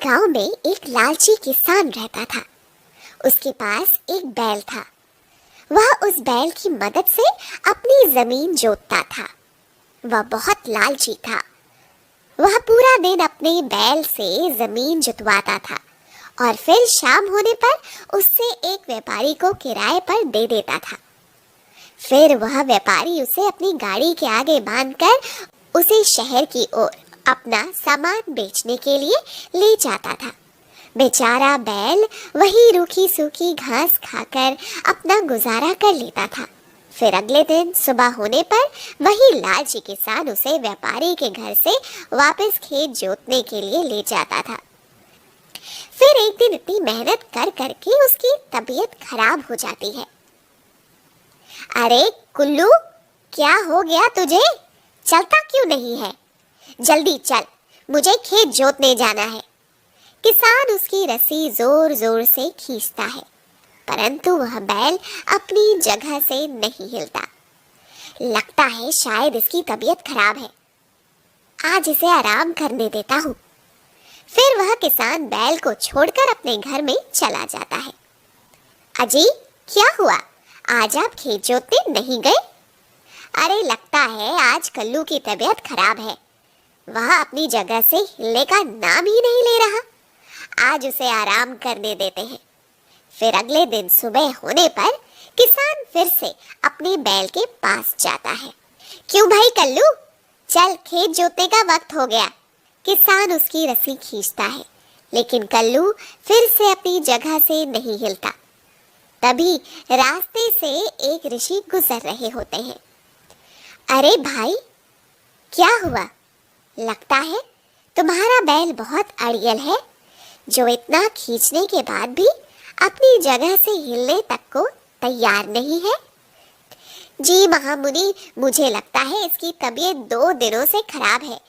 गांव में एक लालची किसान रहता था। उसके पास एक बैल था। वह उस बैल की मदद से अपनी जमीन जोतता था। वह बहुत लालची था। वह पूरा दिन अपने बैल से जमीन जुतवाता था और फिर शाम होने पर उससे एक व्यापारी को किराए पर दे देता था। फिर वह व्यापारी उसे अपनी गाड़ी के आगे बांधकर उसे शहर की ओर अपना सामान बेचने के लिए ले जाता था। बेचारा बैल वही रूखी सूखी घास खाकर अपना गुजारा कर लेता था। फिर अगले दिन सुबह होने पर वही लालची किसान उसे व्यापारी के घर से वापस खेत जोतने के लिए ले जाता था। फिर एक दिन इतनी मेहनत कर करके उसकी तबीयत खराब हो जाती है। अरे कुल्लू, क्या हो गया तुझे? चलता क्यों नहीं है? जल्दी चल, मुझे खेत जोतने जाना है। किसान उसकी रस्सी जोर जोर से खींचता है, परंतु वह बैल अपनी जगह से नहीं हिलता। लगता है शायद इसकी तबीयत खराब है, आज इसे आराम करने देता हूँ। फिर वह किसान बैल को छोड़कर अपने घर में चला जाता है। अजी, क्या हुआ? आज आप खेत जोतने नहीं गए? अरे लगता है आज कल्लू की तबीयत खराब है। वह अपनी जगह से हिलने का नाम ही नहीं ले रहा। आज उसे आराम करने देते हैं। फिर अगले दिन सुबह होने पर किसान फिर से अपने बैल के पास जाता है। क्यों भाई कल्लू, चल खेत जोतने का वक्त हो गया। किसान उसकी रस्सी खींचता है, लेकिन कल्लू फिर से अपनी जगह से नहीं हिलता। तभी रास्ते से एक ऋषि गुजर रहे होते हैं। अरे भाई, क्या हुआ? लगता है तुम्हारा बैल बहुत अड़ियल है, जो इतना खींचने के बाद भी अपनी जगह से हिलने तक को तैयार नहीं है। जी महामुनि, मुझे लगता है इसकी तबीयत 2 दिनों से खराब है,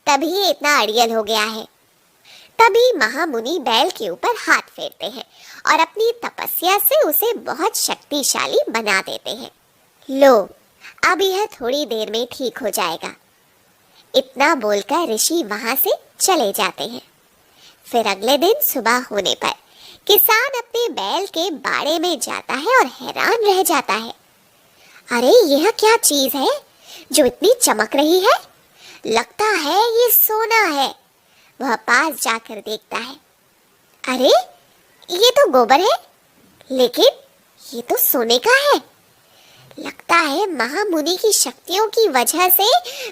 तभी ये इतना अड़ियल हो गया है। तभी महामुनि बैल के ऊपर हाथ फेरते हैं और अपनी तपस्या से उसे बहुत शक्तिशाली बना देते हैं। लो, अब यह थोड़ी देर में ठीक हो जाएगा। इतना बोलकर ऋषि वहां से चले जाते हैं। फिर अगले दिन सुबह होने पर किसान अपने बैल के बाड़े में जाता है और हैरान रह जाता है। अरे यह क्या चीज है जो इतनी चमक रही है? लगता है ये सोना है। वह पास जाकर देखता है। अरे ये तो गोबर है, लेकिन ये तो सोने का है। लगता है महामुनि की शक्तियों की वजह से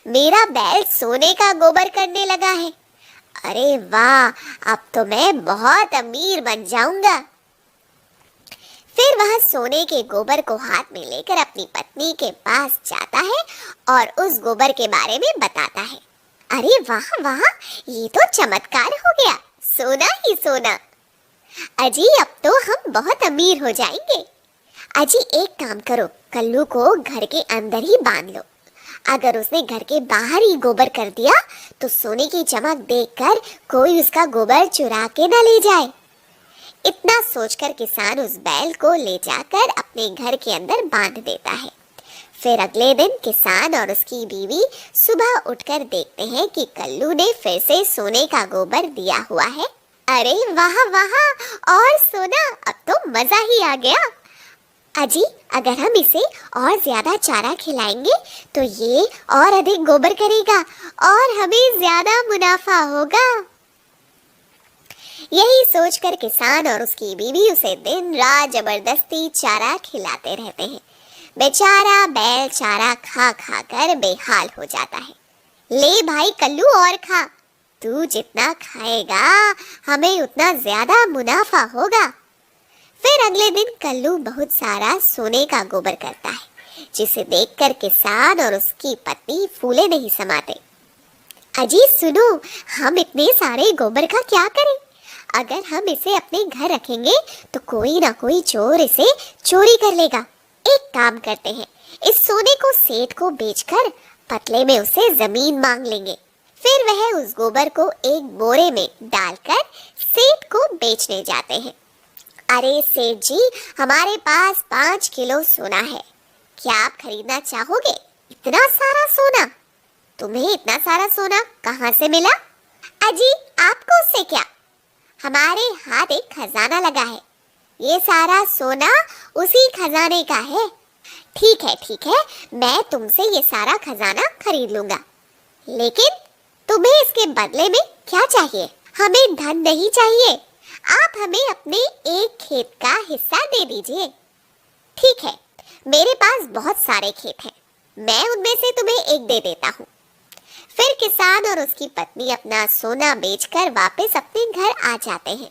मेरा बैल सोने का गोबर करने लगा है। अरे वाह, अब तो मैं बहुत अमीर बन जाऊंगा। फिर वह सोने के गोबर को हाथ में लेकर अपनी पत्नी के पास जाता है और उस गोबर के बारे में बताता है। अरे वाह वाह, ये तो चमत्कार हो गया, सोना ही सोना। अजी, अब तो हम बहुत अमीर हो जाएंगे। अजी एक काम करो, कल्लू को घर के अंदर ही बांध लो। अगर उसने घर के बाहर ही गोबर कर दिया तो सोने की चमक देखकर कोई उसका गोबर चुरा के न ले जाए। इतना सोचकर किसान उस बैल को ले जाकर अपने घर के अंदर बांध देता है। फिर अगले दिन किसान और उसकी बीवी सुबह उठकर देखते हैं कि कल्लू ने फिर से सोने का गोबर दिया हुआ है। अरे वाह वाह, और सोना, अब तो मजा ही आ गया। अजी, अगर हम इसे और ज्यादा चारा खिलाएंगे तो ये और अधिक गोबर करेगा और हमें ज्यादा मुनाफा होगा। यही सोचकर किसान और उसकी बीवी उसे दिन रात जबरदस्ती चारा खिलाते रहते हैं। बेचारा बैल चारा खा खा कर बेहाल हो जाता है। ले भाई कल्लू, और खा। तू जितना खाएगा हमें उतना ज्यादा मुनाफा होगा। फिर अगले दिन कल्लू बहुत सारा सोने का गोबर करता है, जिसे देखकर किसान और उसकी पत्नी फूले नहीं समाते। अजी सुनो, हम इतने सारे गोबर का क्या करें? अगर हम इसे अपने घर रखेंगे तो कोई ना कोई चोर इसे चोरी कर लेगा। एक काम करते हैं, इस सोने को सेठ को बेचकर पतले में उसे जमीन मांग लेंगे। फिर वह उस गोबर को एक बोरे में डालकर सेठ को बेचने जाते हैं। अरे सेठ जी, हमारे पास 5 किलो सोना है, क्या आप खरीदना चाहोगे? इतना सारा सोना? तुम्हें इतना सारा सोना कहाँ से मिला? अजी आपको उससे क्या? हमारे हाथ एक खजाना लगा है, ये सारा सोना उसी खजाने का है। ठीक है, मैं तुमसे ये सारा खजाना खरीद लूंगा, लेकिन तुम्हें इसके बदले में क्या चाहिए? हमें धन नहीं चाहिए, आप हमें अपने एक खेत का हिस्सा दे दीजिए। ठीक है, मेरे पास बहुत सारे खेत हैं, मैं उनमें से तुम्हें एक दे देता हूँ। फिर किसान और उसकी पत्नी अपना सोना बेचकर वापस अपने घर आ जाते हैं।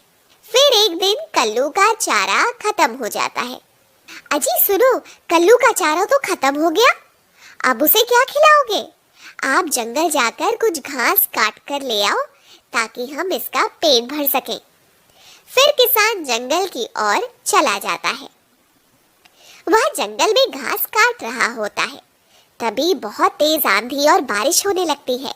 फिर एक दिन कल्लू का चारा खत्म हो जाता है। अजी सुनो, कल्लू का चारा तो खत्म हो गया, अब उसे क्या खिलाओगे? आप जंगल जाकर कुछ घास काट कर ले आओ ताकि हम इसका पेट भर सकें। फिर किसान जंगल की ओर चला जाता है। वह जंगल में घास काट रहा होता है, तभी बहुत तेज आंधी और बारिश होने लगती है।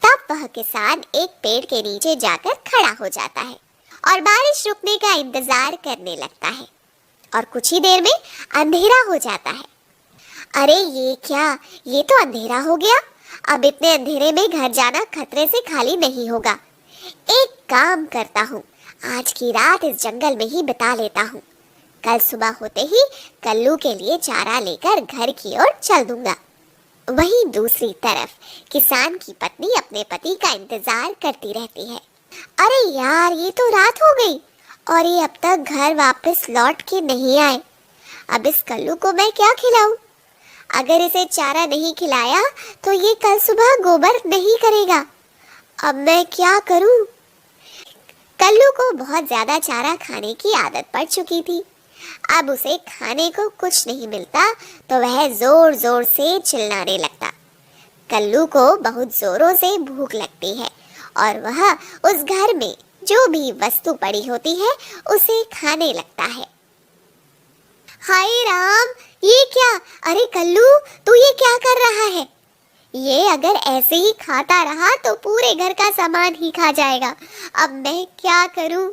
तब वह किसान एक पेड़ के नीचे जाकर खड़ा हो जाता है और बारिश रुकने का इंतजार करने लगता है। और कुछ ही देर में अंधेरा हो जाता है। अरे ये क्या, ये तो अंधेरा हो गया। अब इतने अंधेरे में घर जाना खतरे से खाली नहीं होगा। एक काम करता हूँ, आज की रात इस जंगल में ही बिता लेता हूँ। कल सुबह होते ही कल्लू के लिए चारा लेकर घर की ओर चल दूंगा। वहीं दूसरी तरफ किसान की पत्नी अपने पति का इंतजार करती रहती है। अरे यार, ये तो रात हो गई और ये अब तक घर वापस लौट के नहीं आए। अब इस कल्लू को मैं क्या खिलाऊं? अगर इसे चारा नहीं खिलाया तो ये कल सुबह गोबर नहीं करेगा। अब मैं क्या करूं? कल्लू को बहुत ज्यादा चारा खाने की आदत पड़ चुकी थी। अब उसे खाने को कुछ नहीं मिलता तो वह जोर जोर से चिल्लाने लगता। कल्लू को बहुत जोरों से भूख लगती है और वह उस घर में जो भी वस्तु पड़ी होती है उसे खाने लगता है। हाय राम, ये क्या? अरे कल्लू, तू ये क्या कर रहा है? ये अगर ऐसे ही खाता रहा तो पूरे घर का सामान ही खा जाएगा। अब मैं क्या करूं?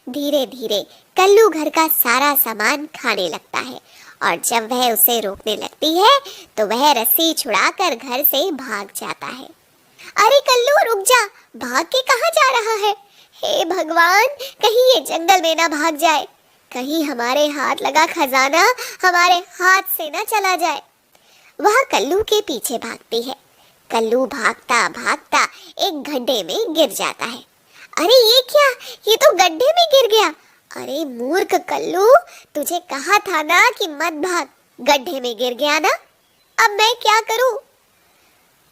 धीरे धीरे कल्लू घर का सारा सामान खाने लगता है और जब वह उसे रोकने लगती है तो वह रस्सी छुड़ाकर घर से भाग जाता है। अरे कल्लू रुक जा, भाग के कहाँ जा रहा है? हे भगवान, कहीं ये जंगल में ना भाग जाए, कहीं हमारे हाथ लगा खजाना हमारे हाथ से ना चला जाए। वह कल्लू के पीछे भागती है। कल्लू भागता भागता एक गड्ढे में गिर जाता है। अरे ये क्या, ये तो गड्ढे में गिर गया। अरे मूर्ख कल्लू, तुझे कहा था ना कि मत भाग, गड्ढे में गिर गया ना। अब मैं क्या करूं?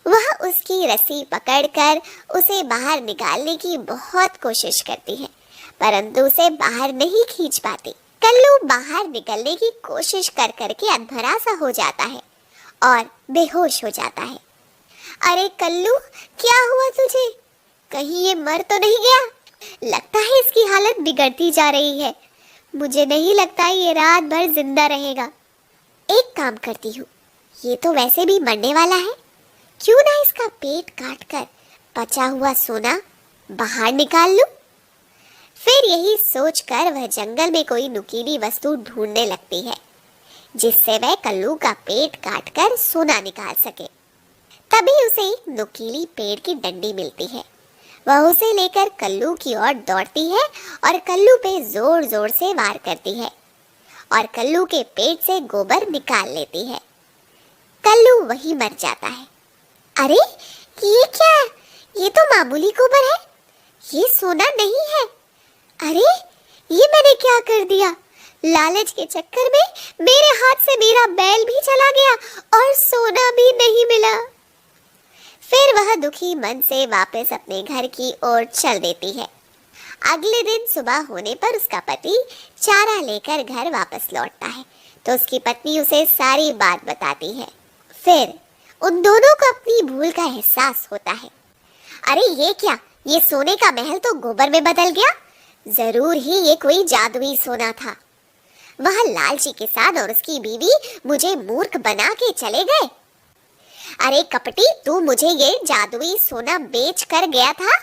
वह उसकी रस्सी पकड़कर उसे बाहर निकालने की बहुत कोशिश करती है, परंतु उसे बाहर नहीं खींच पाती। कल्लू बाहर निकलने की कोशिश कर करके अधमरा सा हो जाता है और बेहोश हो जाता है। अरे कल्लू, क्या हुआ तुझे? कहीं ये मर तो नहीं गया? लगता है इसकी हालत बिगड़ती जा रही है। मुझे नहीं लगता ये रात भर जिंदा रहेगा। एक काम करती हूँ, ये तो वैसे भी मरने वाला है, क्यों ना इसका पेट काटकर बचा हुआ सोना बाहर निकाल लूं। फिर यही सोचकर वह जंगल में कोई नुकीली वस्तु ढूंढने लगती है जिससे वह कल्लू का पेट काटकर सोना निकाल सके। तभी उसे एक नुकीली पेड़ की डंडी मिलती है। वह उसे लेकर कल्लू की ओर दौड़ती है और कल्लू पे जोर जोर से वार करती है और कल्लू के पेट से गोबर निकाल लेती है। कल्लू वही मर जाता है। अरे ये क्या है? ये तो मामूली गोबर है, ये सोना नहीं है। अरे ये मैंने क्या कर दिया? लालच के चक्कर में मेरे हाथ से मेरा बैल भी चला गया और सोना भी नहीं मिला। फिर वह दुखी मन से वापस अपने घर की ओर चल देती है। अगले दिन सुबह होने पर उसका पति चारा लेकर घर वापस लौटता है तो उसकी पत्नी उसे सारी बात बताती है। फिर उन दोनों को अपनी भूल का एहसास होता है। अरे ये क्या, ये सोने का महल तो गोबर में बदल गया। जरूर ही ये कोई जादुई सोना था। वह लालची किसान और उसकी बीवी मुझे मूर्ख बना के चले गए। अरे कपटी, तू मुझे ये जादुई सोना बेच कर गया था।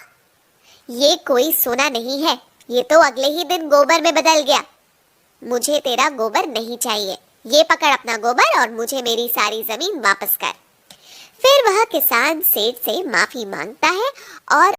ये कोई सोना नहीं है, ये तो अगले ही दिन गोबर में बदल गया। मुझे तेरा गोबर नहीं चाहिए, ये पकड़ अपना गोबर और मुझे मेरी सारी जमीन वापस कर। फिर वह किसान सेठ से माफी मांगता है और